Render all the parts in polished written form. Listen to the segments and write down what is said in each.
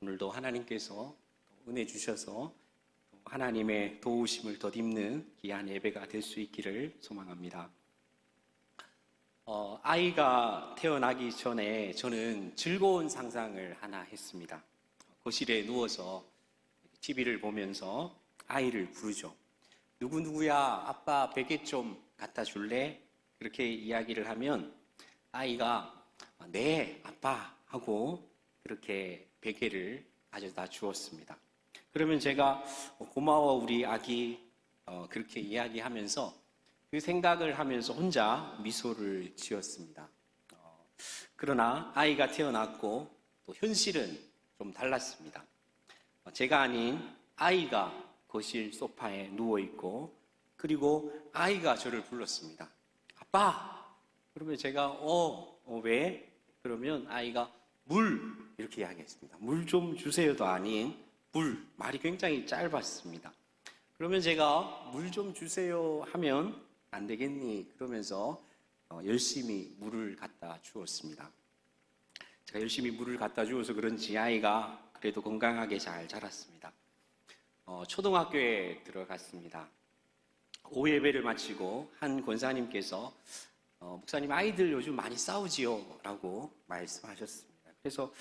오늘도 하나님께서 은혜 주셔서 하나님의 도우심을 덧입는 귀한 예배가 될 수 있기를 소망합니다. 아이가 태어나기 전에 저는 즐거운 상상을 하나 했습니다. 거실에 누워서 TV를 보면서 아이를 부르죠. 누구누구야, 아빠 베개 좀 갖다 줄래? 그렇게 이야기를 하면 아이가 네, 아빠 하고 그렇게 베개를 가져다 주었습니다. 그러면 제가 고마워 우리 아기 그렇게 이야기하면서 그 생각을 하면서 혼자 미소를 지었습니다. 그러나 아이가 태어났고 또 현실은 좀 달랐습니다. 제가 아닌 아이가 거실 소파에 누워있고 그리고 아이가 저를 불렀습니다. 아빠! 그러면 제가 왜? 그러면 아이가 물! 이렇게 이야기했습니다. 물 좀 주세요도 아닌 물. 말이 굉장히 짧았습니다. 그러면 제가 물 좀 주세요 하면 안 되겠니? 그러면서 열심히 물을 갖다 주었습니다. 제가 열심히 물을 갖다 주어서 그런지 아이가 그래도 건강하게 잘 자랐습니다. 초등학교에 들어갔습니다. 오후 예배를 마치고 한 권사님께서 목사님 아이들 요즘 많이 싸우지요? 라고 말씀하셨습니다. 그래서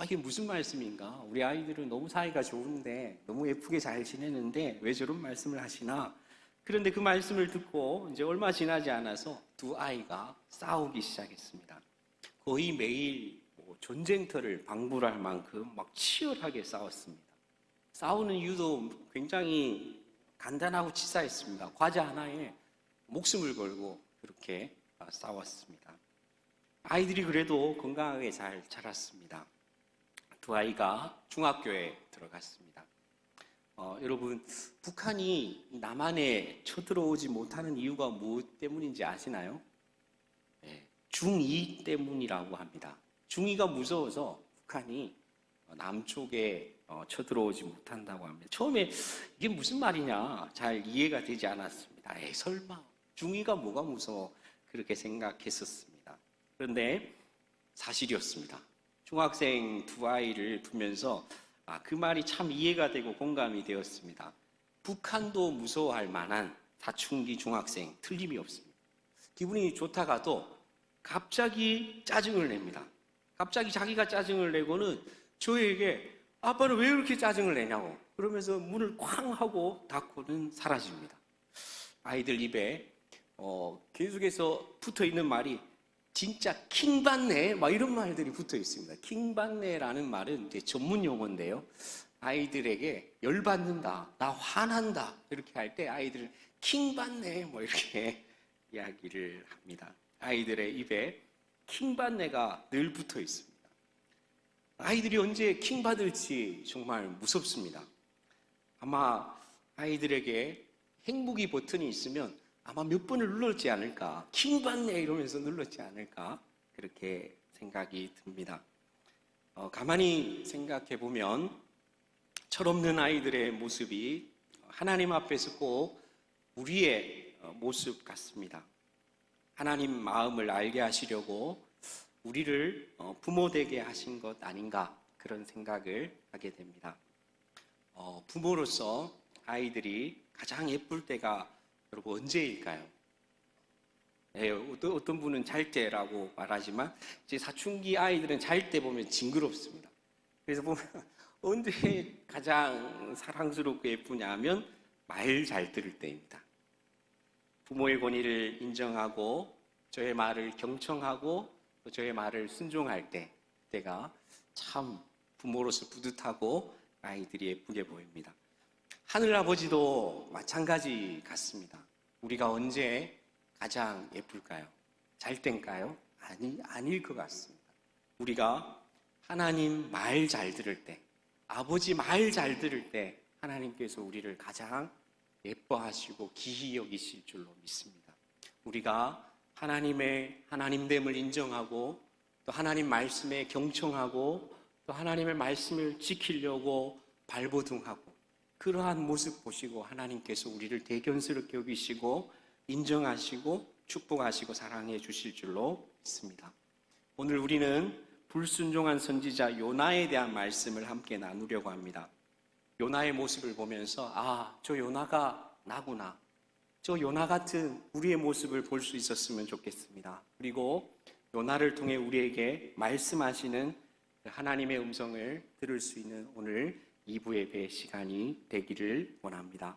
이게 무슨 말씀인가? 우리 아이들은 너무 사이가 좋은데 너무 예쁘게 잘 지내는데 왜 저런 말씀을 하시나? 그런데 그 말씀을 듣고 이제 얼마 지나지 않아서 두 아이가 싸우기 시작했습니다. 거의 매일 전쟁터를 방불할 만큼 막 치열하게 싸웠습니다. 싸우는 이유도 굉장히 간단하고 치사했습니다. 과자 하나에 목숨을 걸고 그렇게 싸웠습니다. 아이들이 그래도 건강하게 잘 자랐습니다. 두 아이가 중학교에 들어갔습니다. 여러분, 북한이 남한에 쳐들어오지 못하는 이유가 무엇 때문인지 아시나요? 중2 때문이라고 합니다. 중2가 무서워서 북한이 남쪽에 쳐들어오지 못한다고 합니다. 처음에 이게 무슨 말이냐 잘 이해가 되지 않았습니다. 설마 중2가 뭐가 무서워 그렇게 생각했었습니다. 그런데 사실이었습니다. 중학생 두 아이를 두면서 그 말이 참 이해가 되고 공감이 되었습니다. 북한도 무서워할 만한 사춘기 중학생 틀림이 없습니다. 기분이 좋다가도 갑자기 짜증을 냅니다. 갑자기 자기가 짜증을 내고는 저에게 아빠는 왜 이렇게 짜증을 내냐고 그러면서 문을 쾅 하고 닫고는 사라집니다. 아이들 입에 계속해서 붙어있는 말이 진짜 킹받네 막 이런 말들이 붙어 있습니다. 킹받네라는 말은 이제 전문 용어인데요. 아이들에게 열받는다, 나 화난다 이렇게 할 때 아이들은 킹받네 뭐 이렇게 이야기를 합니다. 아이들의 입에 킹받네가 늘 붙어 있습니다. 아이들이 언제 킹받을지 정말 무섭습니다. 아마 아이들에게 행복이 버튼이 있으면 아마 몇 번을 눌렀지 않을까, 킹받네 이러면서 눌렀지 않을까 그렇게 생각이 듭니다. 가만히 생각해 보면 철없는 아이들의 모습이 하나님 앞에서 꼭 우리의 모습 같습니다. 하나님 마음을 알게 하시려고 우리를 부모 되게 하신 것 아닌가 그런 생각을 하게 됩니다. 부모로서 아이들이 가장 예쁠 때가 여러분 언제일까요? 어떤 분은 잘 때라고 말하지만 이제 사춘기 아이들은 잘 때 보면 징그럽습니다. 그래서 보면 언제 가장 사랑스럽고 예쁘냐 하면 말 잘 들을 때입니다. 부모의 권위를 인정하고 저의 말을 경청하고 또 저의 말을 순종할 때 그때가 참 부모로서 뿌듯하고 아이들이 예쁘게 보입니다. 하늘아버지도 마찬가지 같습니다. 우리가 언제 가장 예쁠까요? 잘 땐가요? 아닐 것 같습니다. 우리가 하나님 말 잘 들을 때, 아버지 말 잘 들을 때 하나님께서 우리를 가장 예뻐하시고 기히 여기실 줄로 믿습니다. 우리가 하나님의 하나님됨을 인정하고 또 하나님 말씀에 경청하고 또 하나님의 말씀을 지키려고 발버둥하고 그러한 모습 보시고 하나님께서 우리를 대견스럽게 여기시고 인정하시고 축복하시고 사랑해 주실 줄로 믿습니다. 오늘 우리는 불순종한 선지자 요나에 대한 말씀을 함께 나누려고 합니다. 요나의 모습을 보면서 저 요나가 나구나. 저 요나 같은 우리의 모습을 볼 수 있었으면 좋겠습니다. 그리고 요나를 통해 우리에게 말씀하시는 하나님의 음성을 들을 수 있는 오늘 2부 예배 시간이 되기를 원합니다.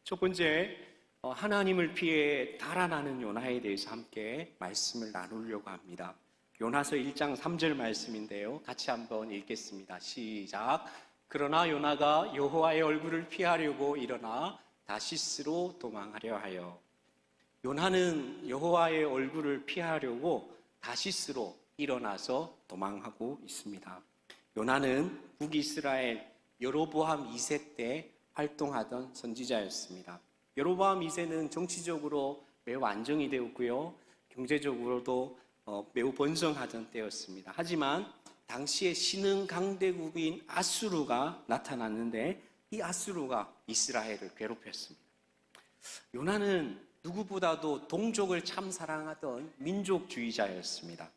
첫 번째, 하나님을 피해 달아나는 요나에 대해서 함께 말씀을 나누려고 합니다. 요나서 1장 3절 말씀인데요. 같이 한번 읽겠습니다. 시작. 그러나 요나가 여호와의 얼굴을 피하려고 일어나 다시스로 도망하려 하여. 요나는 여호와의 얼굴을 피하려고 다시스로 일어나서 도망하고 있습니다. 요나는 북이스라엘 여로보암 2세 때 활동하던 선지자였습니다. 여로보암 2세는 정치적으로 매우 안정이 되었고요. 경제적으로도 매우 번성하던 때였습니다. 하지만 당시에 신흥 강대국인 아수르가 나타났는데 이 아수르가 이스라엘을 괴롭혔습니다. 요나는 누구보다도 동족을 참 사랑하던 민족주의자였습니다.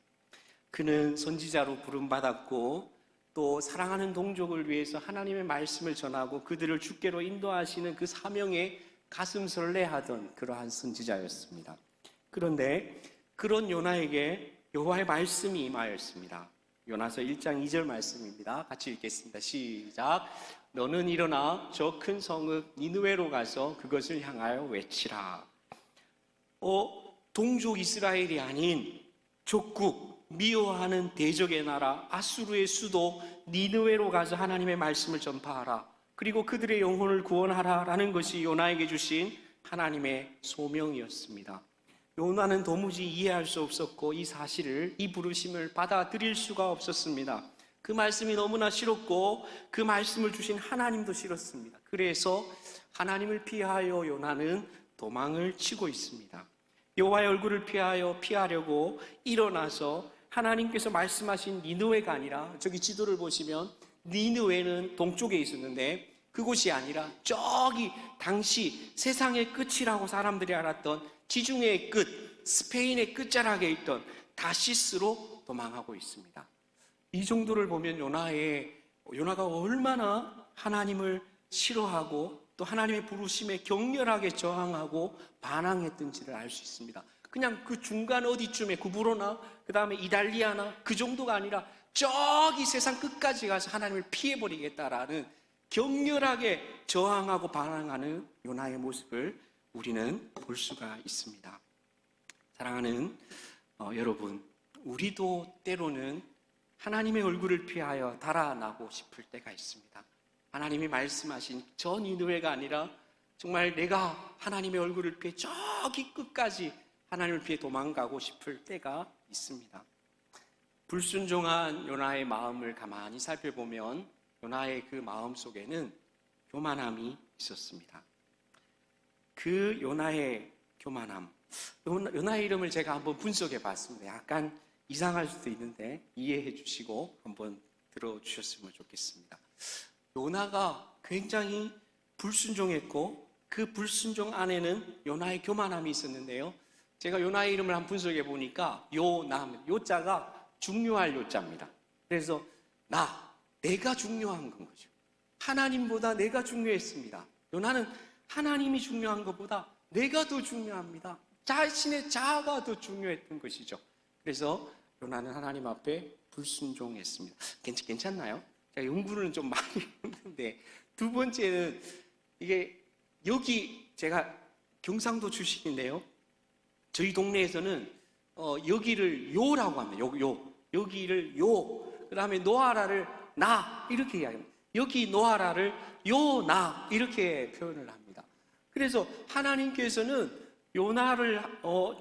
그는 선지자로 부름받았고 또 사랑하는 동족을 위해서 하나님의 말씀을 전하고 그들을 주께로 인도하시는 그 사명에 가슴 설레하던 그러한 선지자였습니다. 그런데 그런 요나에게 여호와의 말씀이 임하였습니다. 요나서 1장 2절 말씀입니다. 같이 읽겠습니다. 시작. 너는 일어나 저 큰 성읍 니느웨로 가서 그것을 향하여 외치라. 동족 이스라엘이 아닌 적국 미워하는 대적의 나라 아수르의 수도 니느웨로 가서 하나님의 말씀을 전파하라. 그리고 그들의 영혼을 구원하라라는 것이 요나에게 주신 하나님의 소명이었습니다. 요나는 도무지 이해할 수 없었고 이 사실을, 이 부르심을 받아들일 수가 없었습니다. 그 말씀이 너무나 싫었고 그 말씀을 주신 하나님도 싫었습니다. 그래서 하나님을 피하여 요나는 도망을 치고 있습니다. 여호와의 얼굴을 피하려고 일어나서 하나님께서 말씀하신 니느웨가 아니라, 저기 지도를 보시면 니느웨는 동쪽에 있었는데 그곳이 아니라 저기 당시 세상의 끝이라고 사람들이 알았던 지중해의 끝, 스페인의 끝자락에 있던 다시스로 도망하고 있습니다. 이 정도를 보면 요나가 얼마나 하나님을 싫어하고 또 하나님의 부르심에 격렬하게 저항하고 반항했던지를 알 수 있습니다. 그냥 그 중간 어디쯤에 구브로나 그 다음에 이달리아나 그 정도가 아니라 저기 세상 끝까지 가서 하나님을 피해버리겠다라는 격렬하게 저항하고 반항하는 요나의 모습을 우리는 볼 수가 있습니다. 사랑하는 여러분, 우리도 때로는 하나님의 얼굴을 피하여 달아나고 싶을 때가 있습니다. 하나님이 말씀하신 저 니느웨가 아니라 정말 내가 하나님의 얼굴을 피해 저기 끝까지 하나님을 피해 도망가고 싶을 때가 있습니다. 불순종한 요나의 마음을 가만히 살펴보면 요나의 그 마음 속에는 교만함이 있었습니다. 그 요나의 교만함, 요나의 이름을 제가 한번 분석해 봤습니다. 약간 이상할 수도 있는데 이해해 주시고 한번 들어주셨으면 좋겠습니다. 요나가 굉장히 불순종했고 그 불순종 안에는 요나의 교만함이 있었는데요. 제가 요나의 이름을 한번 분석해 보니까 요자가 중요할 요자입니다. 그래서 내가 중요한 건 거죠. 하나님보다 내가 중요했습니다. 요나는 하나님이 중요한 것보다 내가 더 중요합니다. 자신의 자아가 더 중요했던 것이죠. 그래서 요나는 하나님 앞에 불순종했습니다. 괜찮나요? 제가 연구를 좀 많이 했는데, 두 번째는 이게 여기 제가 경상도 출신인데요. 저희 동네에서는 여기를 요라고 합니다. 여기를 요. 그다음에 노아라를 나 이렇게 이야기합니다. 여기 노아라를 요나 이렇게 표현을 합니다. 그래서 하나님께서는 요나를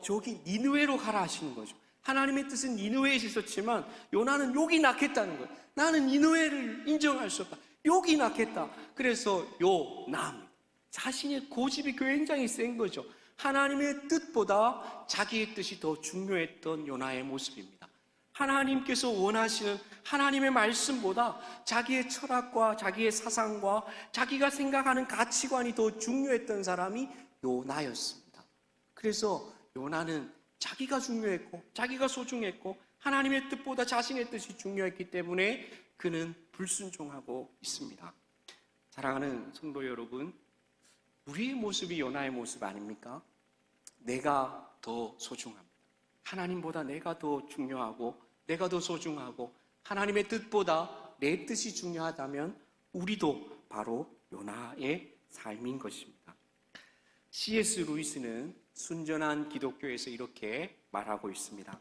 저기 니느웨로 가라 하시는 거죠. 하나님의 뜻은 니느웨에 있었지만 요나는 여기 낳겠다는 거예요. 나는 니느웨를 인정할 수 없다. 여기 낳겠다. 그래서 요나. 자신의 고집이 굉장히 센 거죠. 하나님의 뜻보다 자기의 뜻이 더 중요했던 요나의 모습입니다. 하나님께서 원하시는 하나님의 말씀보다 자기의 철학과 자기의 사상과 자기가 생각하는 가치관이 더 중요했던 사람이 요나였습니다. 그래서 요나는 자기가 중요했고 자기가 소중했고 하나님의 뜻보다 자신의 뜻이 중요했기 때문에 그는 불순종하고 있습니다. 사랑하는 성도 여러분, 우리의 모습이 요나의 모습 아닙니까? 내가 더 소중합니다. 하나님보다 내가 더 중요하고 내가 더 소중하고 하나님의 뜻보다 내 뜻이 중요하다면 우리도 바로 요나의 삶인 것입니다. C.S. 루이스는 순전한 기독교에서 이렇게 말하고 있습니다.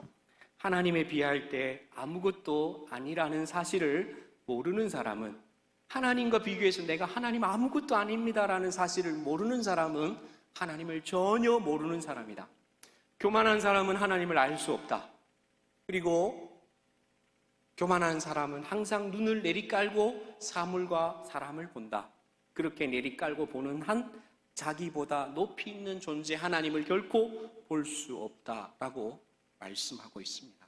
하나님에 비할 때 아무것도 아니라는 사실을 모르는 사람은, 하나님과 비교해서 내가 하나님 아무것도 아닙니다라는 사실을 모르는 사람은 하나님을 전혀 모르는 사람이다. 교만한 사람은 하나님을 알 수 없다. 그리고 교만한 사람은 항상 눈을 내리깔고 사물과 사람을 본다. 그렇게 내리깔고 보는 한 자기보다 높이 있는 존재 하나님을 결코 볼 수 없다라고 말씀하고 있습니다.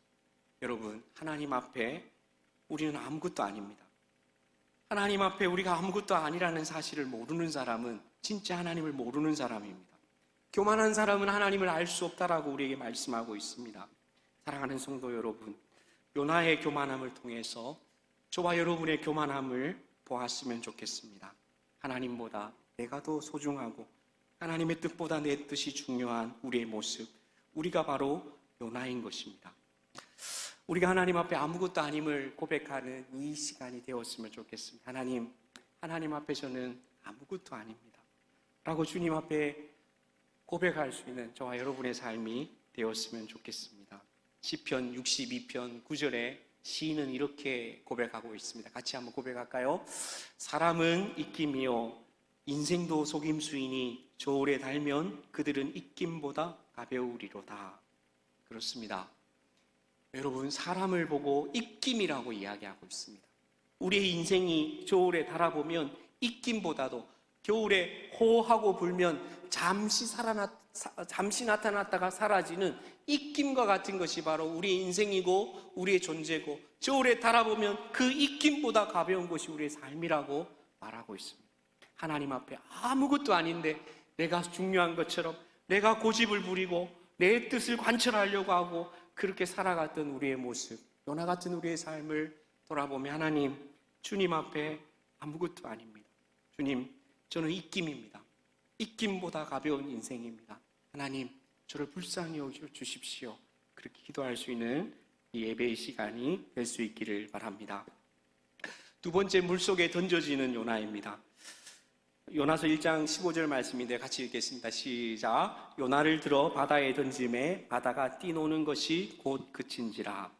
여러분, 하나님 앞에 우리는 아무것도 아닙니다. 하나님 앞에 우리가 아무것도 아니라는 사실을 모르는 사람은 진짜 하나님을 모르는 사람입니다. 교만한 사람은 하나님을 알 수 없다라고 우리에게 말씀하고 있습니다. 사랑하는 성도 여러분, 요나의 교만함을 통해서 저와 여러분의 교만함을 보았으면 좋겠습니다. 하나님보다 내가 더 소중하고 하나님의 뜻보다 내 뜻이 중요한 우리의 모습, 우리가 바로 요나인 것입니다. 우리가 하나님 앞에 아무것도 아님을 고백하는 이 시간이 되었으면 좋겠습니다. 하나님 앞에 저는 아무것도 아닙니다 라고 주님 앞에 고백할 수 있는 저와 여러분의 삶이 되었으면 좋겠습니다. 시편 62편 9절에 시인은 이렇게 고백하고 있습니다. 같이 한번 고백할까요? 사람은 입김이요 인생도 속임수이니 저울에 달면 그들은 입김보다 가벼우리로다. 그렇습니다. 여러분, 사람을 보고 입김이라고 이야기하고 있습니다. 우리의 인생이 저울에 달아보면 입김보다도 겨울에 호하고 불면 잠시 나타났다가 사라지는 입김과 같은 것이 바로 우리의 인생이고 우리의 존재고, 저울에 달아보면 그 입김보다 가벼운 것이 우리의 삶이라고 말하고 있습니다. 하나님 앞에 아무것도 아닌데 내가 중요한 것처럼 내가 고집을 부리고 내 뜻을 관철하려고 하고 그렇게 살아갔던 우리의 모습, 요나 같은 우리의 삶을 돌아보면 하나님, 주님 앞에 아무것도 아닙니다. 주님, 저는 입김입니다. 입김보다 가벼운 인생입니다. 하나님, 저를 불쌍히 여겨 주십시오. 그렇게 기도할 수 있는 이 예배의 시간이 될 수 있기를 바랍니다. 두 번째, 물속에 던져지는 요나입니다. 요나서 1장 15절 말씀인데 같이 읽겠습니다. 시작. 요나를 들어 바다에 던짐에 바다가 뛰노는 것이 곧 그친지라.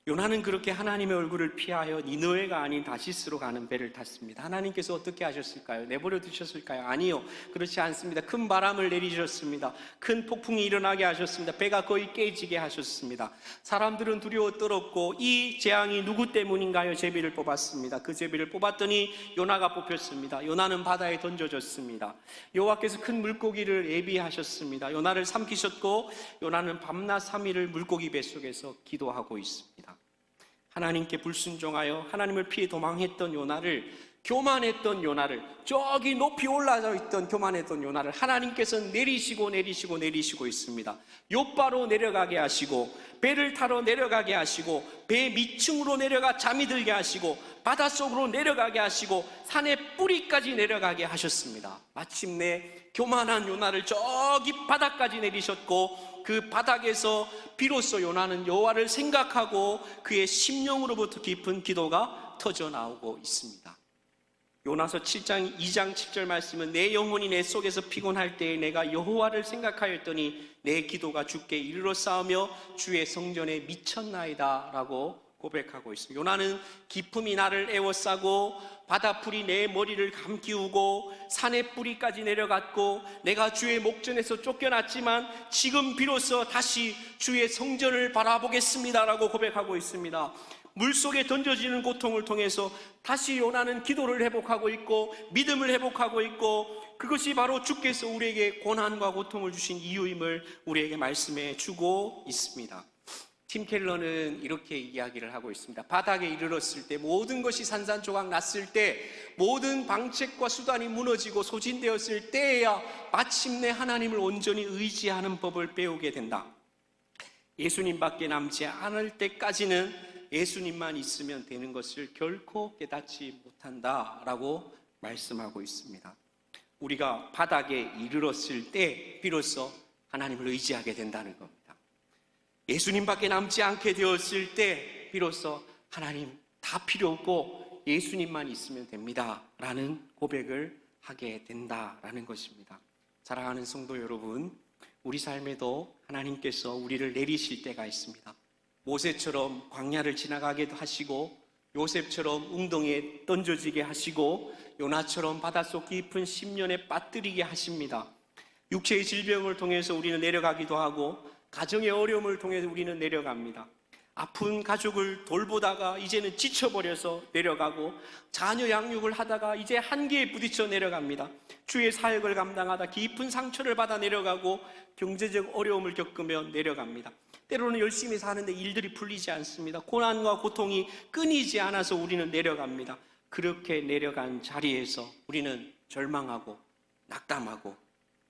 요나는 그렇게 하나님의 얼굴을 피하여 니느웨가 아닌 다시스로 가는 배를 탔습니다. 하나님께서 어떻게 하셨을까요? 내버려 두셨을까요? 아니요, 그렇지 않습니다. 큰 바람을 내리셨습니다. 큰 폭풍이 일어나게 하셨습니다. 배가 거의 깨지게 하셨습니다. 사람들은 두려워 떨었고 이 재앙이 누구 때문인가요? 제비를 뽑았습니다. 그 제비를 뽑았더니 요나가 뽑혔습니다. 요나는 바다에 던져졌습니다. 여호와께서 큰 물고기를 예비하셨습니다. 요나를 삼키셨고 요나는 밤낮 3일을 물고기 뱃속에서 기도하고 있습니다. 하나님께 불순종하여 하나님을 피해 도망했던 요나를, 교만했던 요나를, 저기 높이 올라져 있던 교만했던 요나를 하나님께서 내리시고 있습니다. 욥바로 내려가게 하시고 배를 타러 내려가게 하시고 배 밑층으로 내려가 잠이 들게 하시고 바닷속으로 내려가게 하시고 산의 뿌리까지 내려가게 하셨습니다. 마침내 교만한 요나를 저기 바닥까지 내리셨고 그 바닥에서 비로소 요나는 여호와를 생각하고 그의 심령으로부터 깊은 기도가 터져 나오고 있습니다. 요나서 2장 7절 말씀은 내 영혼이 내 속에서 피곤할 때에 내가 여호와를 생각하였더니 내 기도가 주께 이르러 싸우며 주의 성전에 미쳤나이다 라고 고백하고 있습니다. 요나는 기품이 나를 에워싸고 바다풀이 내 머리를 감기우고 산의 뿌리까지 내려갔고 내가 주의 목전에서 쫓겨났지만 지금 비로소 다시 주의 성전을 바라보겠습니다 라고 고백하고 있습니다. 물속에 던져지는 고통을 통해서 다시 요나는 기도를 회복하고 있고 믿음을 회복하고 있고 그것이 바로 주께서 우리에게 고난과 고통을 주신 이유임을 우리에게 말씀해 주고 있습니다. 팀 켈러는 이렇게 이야기를 하고 있습니다. 바닥에 이르렀을 때, 모든 것이 산산조각 났을 때, 모든 방책과 수단이 무너지고 소진되었을 때에야 마침내 하나님을 온전히 의지하는 법을 배우게 된다. 예수님밖에 남지 않을 때까지는 예수님만 있으면 되는 것을 결코 깨닫지 못한다라고 말씀하고 있습니다. 우리가 바닥에 이르렀을 때 비로소 하나님을 의지하게 된다는 겁니다. 예수님밖에 남지 않게 되었을 때 비로소 하나님 다 필요 없고 예수님만 있으면 됩니다 라는 고백을 하게 된다라는 것입니다. 사랑하는 성도 여러분, 우리 삶에도 하나님께서 우리를 내리실 때가 있습니다. 모세처럼 광야를 지나가게 하시고, 요셉처럼 웅덩이에 던져지게 하시고, 요나처럼 바닷속 깊은 심연에 빠뜨리게 하십니다. 육체의 질병을 통해서 우리는 내려가기도 하고, 가정의 어려움을 통해서 우리는 내려갑니다. 아픈 가족을 돌보다가 이제는 지쳐버려서 내려가고, 자녀 양육을 하다가 이제 한계에 부딪혀 내려갑니다. 주의 사역을 감당하다 깊은 상처를 받아 내려가고, 경제적 어려움을 겪으며 내려갑니다. 때로는 열심히 사는데 일들이 풀리지 않습니다. 고난과 고통이 끊이지 않아서 우리는 내려갑니다. 그렇게 내려간 자리에서 우리는 절망하고 낙담하고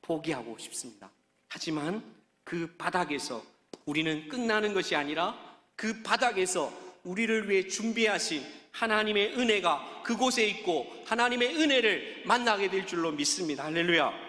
포기하고 싶습니다. 하지만 그 바닥에서 우리는 끝나는 것이 아니라 그 바닥에서 우리를 위해 준비하신 하나님의 은혜가 그곳에 있고 하나님의 은혜를 만나게 될 줄로 믿습니다. 할렐루야.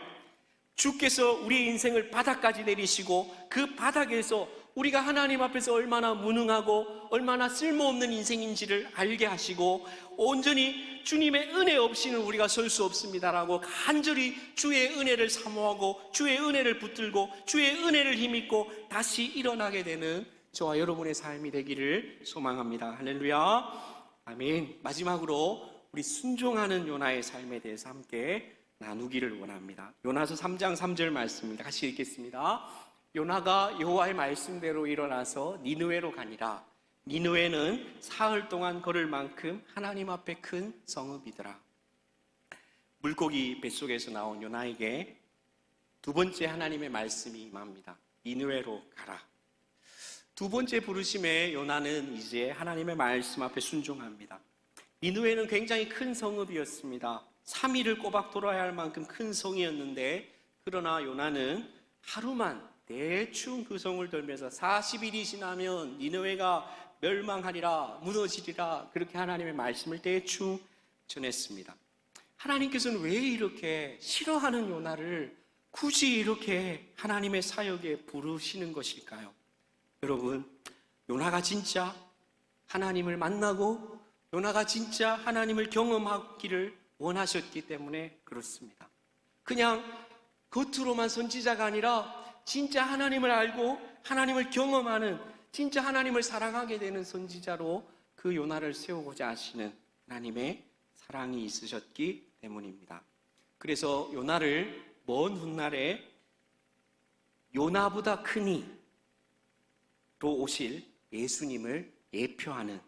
주께서 우리의 인생을 바닥까지 내리시고 그 바닥에서 우리가 하나님 앞에서 얼마나 무능하고 얼마나 쓸모없는 인생인지를 알게 하시고, 온전히 주님의 은혜 없이는 우리가 설 수 없습니다라고 간절히 주의 은혜를 사모하고 주의 은혜를 붙들고 주의 은혜를 힘입고 다시 일어나게 되는 저와 여러분의 삶이 되기를 소망합니다. 할렐루야. 아멘. 마지막으로 우리 순종하는 요나의 삶에 대해서 함께 나누기를 원합니다. 요나서 3장 3절 말씀입니다. 같이 읽겠습니다. 요나가 여호와의 말씀대로 일어나서 니느웨로 가니라. 니느웨는 사흘 동안 걸을 만큼 하나님 앞에 큰 성읍이더라. 물고기 뱃속에서 나온 요나에게 두 번째 하나님의 말씀이 임합니다. 니느웨로 가라. 두 번째 부르심에 요나는 이제 하나님의 말씀 앞에 순종합니다. 니느웨는 굉장히 큰 성읍이었습니다. 3일을 꼬박 돌아야 할 만큼 큰 성이었는데, 그러나 요나는 하루만 대충 그 성을 돌면서 40일이 지나면 니느웨가 멸망하리라, 무너지리라, 그렇게 하나님의 말씀을 대충 전했습니다. 하나님께서는 왜 이렇게 싫어하는 요나를 굳이 이렇게 하나님의 사역에 부르시는 것일까요? 여러분, 요나가 진짜 하나님을 만나고 요나가 진짜 하나님을 경험하기를 원하셨기 때문에 그렇습니다. 그냥 겉으로만 선지자가 아니라 진짜 하나님을 알고 하나님을 경험하는, 진짜 하나님을 사랑하게 되는 선지자로 그 요나를 세우고자 하시는 하나님의 사랑이 있으셨기 때문입니다. 그래서 요나를 먼 훗날에 요나보다 크니로 오실 예수님을 예표하는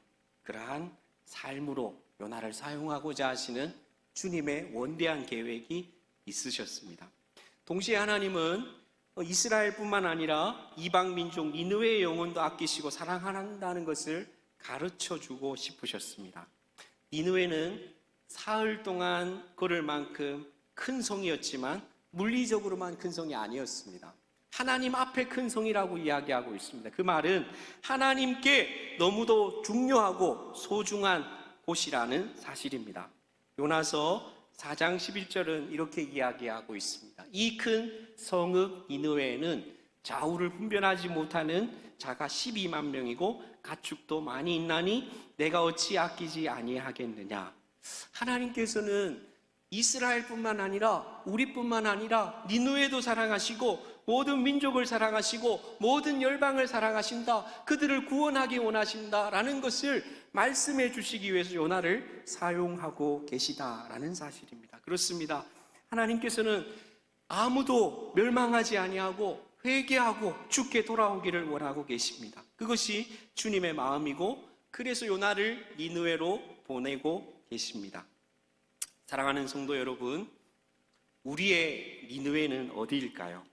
그러한 삶으로 요나를 사용하고자 하시는 주님의 원대한 계획이 있으셨습니다. 동시에 하나님은 이스라엘뿐만 아니라 이방 민족 니느웨의 영혼도 아끼시고 사랑한다는 것을 가르쳐주고 싶으셨습니다. 니느웨는 사흘 동안 걸을 만큼 큰 성이었지만 물리적으로만 큰 성이 아니었습니다. 하나님 앞에 큰 성이라고 이야기하고 있습니다. 그 말은 하나님께 너무도 중요하고 소중한 곳이라는 사실입니다. 요나서 4장 11절은 이렇게 이야기하고 있습니다. 이 큰 성읍 니느웨에는 좌우를 분별하지 못하는 자가 12만 명이고 가축도 많이 있나니 내가 어찌 아끼지 아니하겠느냐. 하나님께서는 이스라엘뿐만 아니라 우리뿐만 아니라 니느웨도 사랑하시고 모든 민족을 사랑하시고 모든 열방을 사랑하신다, 그들을 구원하기 원하신다라는 것을 말씀해 주시기 위해서 요나를 사용하고 계시다라는 사실입니다. 그렇습니다. 하나님께서는 아무도 멸망하지 아니하고 회개하고 주께 돌아오기를 원하고 계십니다. 그것이 주님의 마음이고, 그래서 요나를 니느웨로 보내고 계십니다. 사랑하는 성도 여러분, 우리의 니느웨는 어디일까요?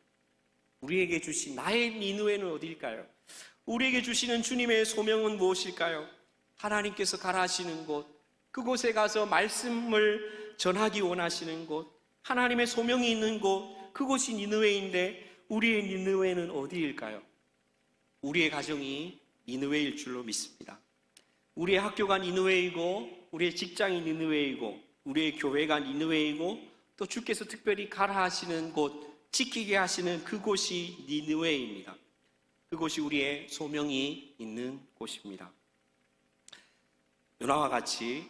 우리에게 주신 나의 니느웨는 어디일까요? 우리에게 주시는 주님의 소명은 무엇일까요? 하나님께서 가라 하시는 곳, 그곳에 가서 말씀을 전하기 원하시는 곳, 하나님의 소명이 있는 곳, 그곳이 니느웨인데 우리의 니느웨는 어디일까요? 우리의 가정이 니느웨일 줄로 믿습니다. 우리의 학교가 니느웨이고, 우리의 직장이 니느웨이고, 우리의 교회가 니느웨이고, 또 주께서 특별히 가라 하시는 곳, 지키게 하시는 그곳이 니느웨이입니다. 그곳이 우리의 소명이 있는 곳입니다. 요나와 같이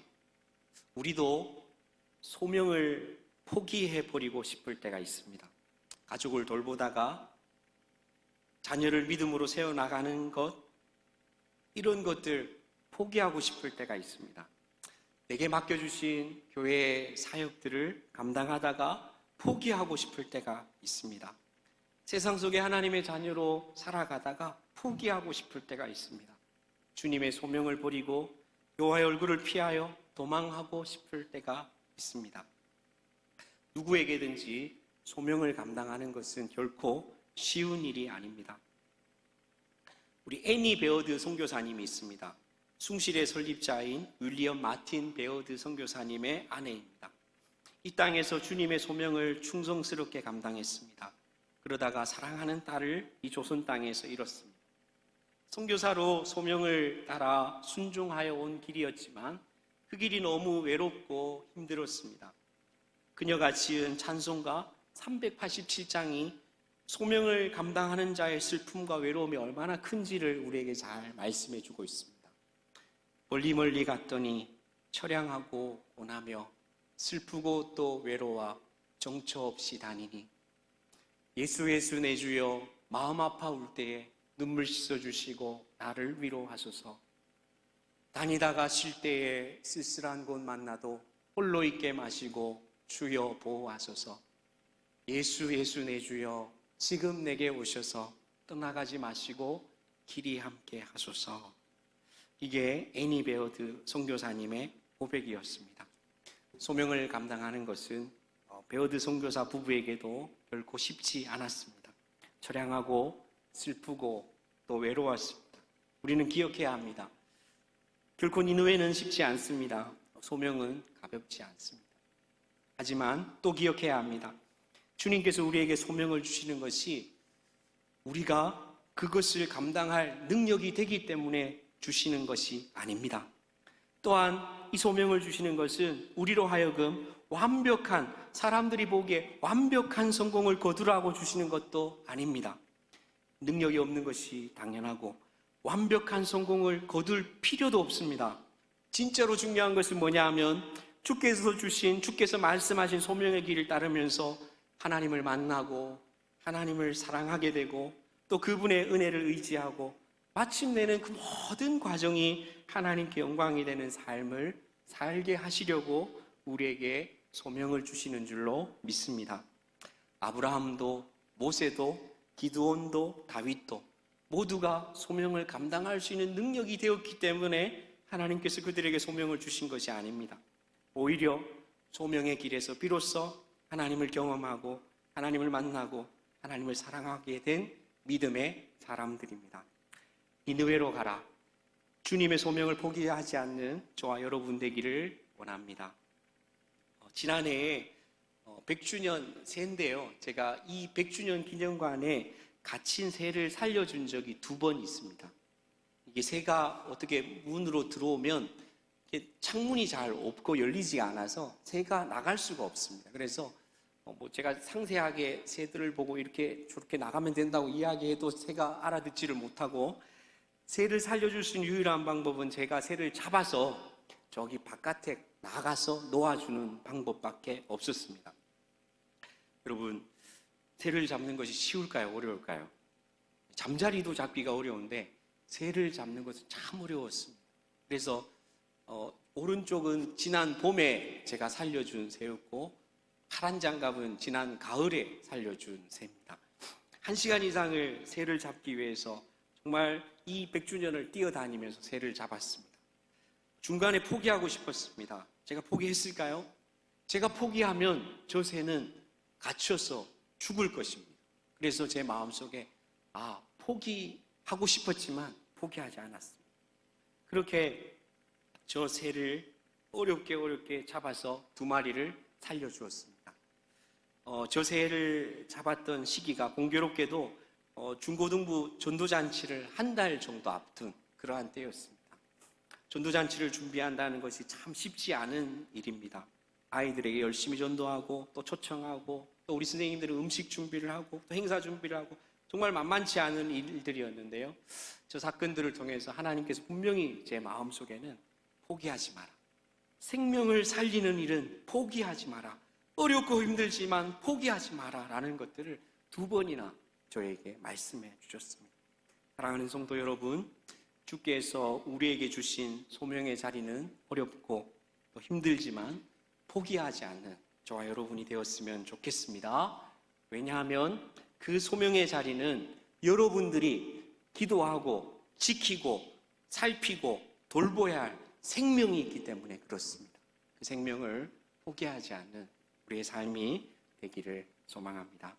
우리도 소명을 포기해버리고 싶을 때가 있습니다. 가족을 돌보다가 자녀를 믿음으로 세워나가는 것, 이런 것들 포기하고 싶을 때가 있습니다. 내게 맡겨주신 교회 사역들을 감당하다가 포기하고 싶을 때가 있습니다. 세상 속에 하나님의 자녀로 살아가다가 포기하고 싶을 때가 있습니다. 주님의 소명을 버리고 여호와의 얼굴을 피하여 도망하고 싶을 때가 있습니다. 누구에게든지 소명을 감당하는 것은 결코 쉬운 일이 아닙니다. 우리 애니 베어드 선교사님이 있습니다. 숭실의 설립자인 윌리엄 마틴 베어드 선교사님의 아내입니다. 이 땅에서 주님의 소명을 충성스럽게 감당했습니다. 그러다가 사랑하는 딸을 이 조선 땅에서 잃었습니다. 선교사로 소명을 따라 순종하여 온 길이었지만 그 길이 너무 외롭고 힘들었습니다. 그녀가 지은 찬송가 387장이 소명을 감당하는 자의 슬픔과 외로움이 얼마나 큰지를 우리에게 잘 말씀해 주고 있습니다. 멀리 멀리 갔더니 처량하고 고나며 슬프고 또 외로워 정처 없이 다니니 예수 예수 내 주여 마음 아파올 때에 눈물 씻어주시고 나를 위로하소서. 다니다가 쉴 때에 쓸쓸한 곳 만나도 홀로 있게 마시고 주여 보호하소서. 예수 예수 내 주여 지금 내게 오셔서 떠나가지 마시고 길이 함께 하소서. 이게 애니 베어드 선교사님의 고백이었습니다. 소명을 감당하는 것은 베어드 선교사 부부에게도 결코 쉽지 않았습니다. 처량하고 슬프고 또 외로웠습니다. 우리는 기억해야 합니다. 결코 니느웨는 쉽지 않습니다. 소명은 가볍지 않습니다. 하지만 또 기억해야 합니다. 주님께서 우리에게 소명을 주시는 것이 우리가 그것을 감당할 능력이 되기 때문에 주시는 것이 아닙니다. 또한 이 소명을 주시는 것은 우리로 하여금 완벽한, 사람들이 보기에 완벽한 성공을 거두라고 주시는 것도 아닙니다. 능력이 없는 것이 당연하고 완벽한 성공을 거둘 필요도 없습니다. 진짜로 중요한 것은 뭐냐 하면 주께서 말씀하신 소명의 길을 따르면서 하나님을 만나고 하나님을 사랑하게 되고 또 그분의 은혜를 의지하고 마침내는 그 모든 과정이 하나님께 영광이 되는 삶을 살게 하시려고 우리에게 소명을 주시는 줄로 믿습니다. 아브라함도 모세도 기드온도 다윗도 모두가 소명을 감당할 수 있는 능력이 되었기 때문에 하나님께서 그들에게 소명을 주신 것이 아닙니다. 오히려 소명의 길에서 비로소 하나님을 경험하고 하나님을 만나고 하나님을 사랑하게 된 믿음의 사람들입니다. 니느웨로 가라. 주님의 소명을 포기하지 않는 저와 여러분 되기를 원합니다. 지난해에 100주년 새인데요. 제가 이 100주년 기념관에 갇힌 새를 살려준 적이 2번 있습니다. 이게 새가 어떻게 문으로 들어오면 창문이 잘 없고 열리지가 않아서 새가 나갈 수가 없습니다. 그래서 제가 상세하게 새들을 보고 이렇게 저렇게 나가면 된다고 이야기해도 새가 알아듣지를 못하고 새를 살려줄 수 있는 유일한 방법은 제가 새를 잡아서 저기 바깥에 나가서 놓아주는 방법밖에 없었습니다. 여러분, 새를 잡는 것이 쉬울까요? 어려울까요? 잠자리도 잡기가 어려운데 새를 잡는 것은 참 어려웠습니다. 그래서 오른쪽은 지난 봄에 제가 살려준 새였고 파란 장갑은 지난 가을에 살려준 새입니다. 1시간 이상을 새를 잡기 위해서 정말 이 100주년을 뛰어다니면서 새를 잡았습니다. 중간에 포기하고 싶었습니다. 제가 포기했을까요? 제가 포기하면 저 새는 갇혀서 죽을 것입니다. 그래서 제 마음속에 포기하고 싶었지만 포기하지 않았습니다. 그렇게 저 새를 어렵게 잡아서 2마리를 살려주었습니다. 저 새를 잡았던 시기가 공교롭게도 중고등부 전도잔치를 한 달 정도 앞둔 그러한 때였습니다. 전도잔치를 준비한다는 것이 참 쉽지 않은 일입니다. 아이들에게 열심히 전도하고 또 초청하고 또 우리 선생님들은 음식 준비를 하고 또 행사 준비를 하고 정말 만만치 않은 일들이었는데요. 저 사건들을 통해서 하나님께서 분명히 제 마음속에는 포기하지 마라. 생명을 살리는 일은 포기하지 마라. 어렵고 힘들지만 포기하지 마라 라는 것들을 2번이나 저에게 말씀해 주셨습니다. 사랑하는 성도 여러분, 주께서 우리에게 주신 소명의 자리는 어렵고 또 힘들지만 포기하지 않는 저와 여러분이 되었으면 좋겠습니다. 왜냐하면 그 소명의 자리는 여러분들이 기도하고 지키고 살피고 돌보아야 할 생명이 있기 때문에 그렇습니다. 그 생명을 포기하지 않는 우리의 삶이 되기를 소망합니다.